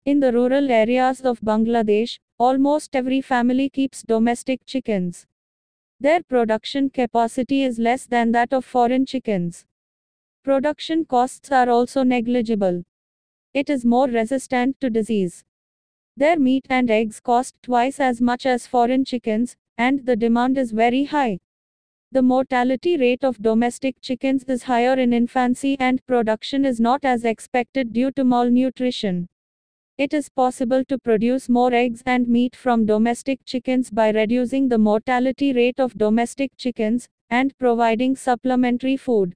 In the rural areas of Bangladesh, almost every family keeps domestic chickens. Their production capacity is less than that of foreign chickens. Production costs are also negligible. It is more resistant to disease. Their meat and eggs cost twice as much as foreign chickens, and the demand is very high. The mortality rate of domestic chickens is higher in infancy and production is not as expected due to malnutrition. It is possible to produce more eggs and meat from domestic chickens by reducing the mortality rate of domestic chickens and providing supplementary food.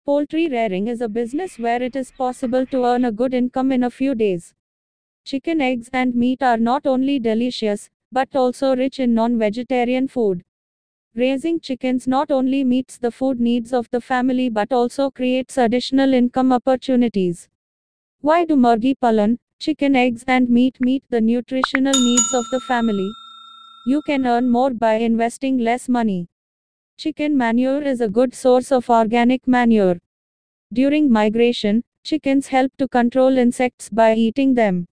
Poultry rearing is a business where it is possible to earn a good income in a few days. Chicken eggs and meat are not only delicious, but also rich in non-vegetarian food. Raising chickens not only meets the food needs of the family but also creates additional income opportunities. Why do Murgi Palan, chicken eggs and meat meet the nutritional needs of the family? You can earn more by investing less money. Chicken manure is a good source of organic manure. During migration, chickens help to control insects by eating them.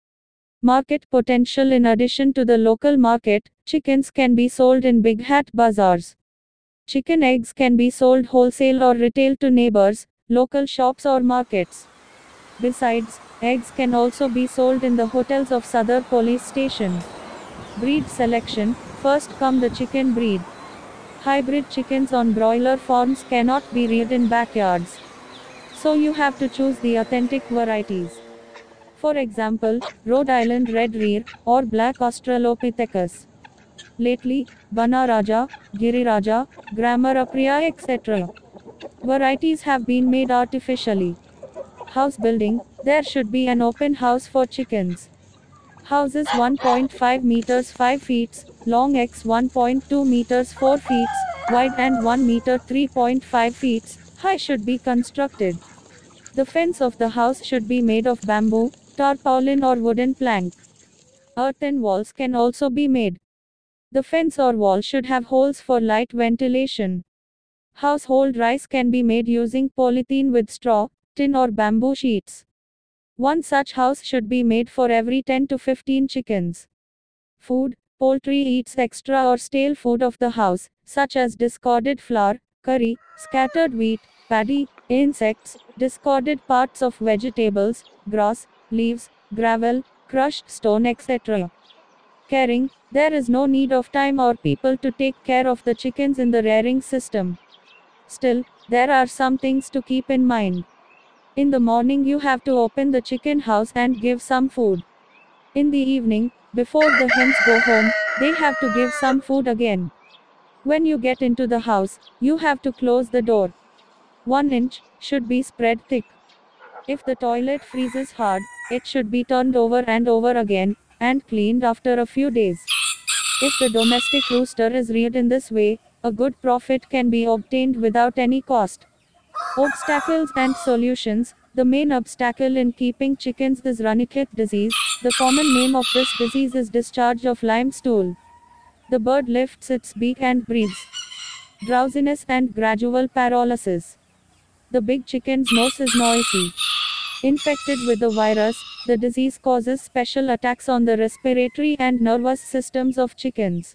Market potential. In addition to the local market, chickens can be sold in big hat bazaars. Chicken eggs can be sold wholesale or retail to neighbors, local shops or markets. Besides, eggs can also be sold in the hotels of Sadar police station. Breed selection. First come the chicken breed. Hybrid chickens on broiler farms cannot be reared in backyards. So you have to choose the authentic varieties. For example, Rhode Island Red Rear, or Black Australopithecus. Lately, Bana Raja, Giriraja, Grammar Apriya etc. varieties have been made artificially. House building. There should be an open house for chickens. Houses 1.5 meters 5 feet long x 1.2 meters 4 feet wide and 1 meter 3.5 feet high should be constructed. The fence of the house should be made of bamboo, tarpaulin or wooden plank. Earthen walls can also be made. The fence or wall should have holes for light ventilation. Household rice can be made using polythene with straw, tin or bamboo sheets. One such house should be made for every 10 to 15 chickens. Food. Poultry eats extra or stale food of the house, such as discarded flour, curry, scattered wheat, paddy, insects, discarded parts of vegetables, grass, leaves, gravel, crushed stone etc. Caring. There is no need of time or people to take care of the chickens in the rearing system. Still, there are some things to keep in mind. In the morning you have to open the chicken house and give some food. In the evening, before the hens go home, they have to give some food again. When you get into the house, you have to close the door. 1 inch should be spread thick. If the toilet freezes hard, it should be turned over and over again, and cleaned after a few days. If the domestic rooster is reared in this way, a good profit can be obtained without any cost. Obstacles and solutions. The main obstacle in keeping chickens is Ranichet disease. The common name of this disease is discharge of lime stool. The bird lifts its beak and breathes. Drowsiness and gradual paralysis. The big chicken's nose is noisy. Infected with the virus, the disease causes special attacks on the respiratory and nervous systems of chickens.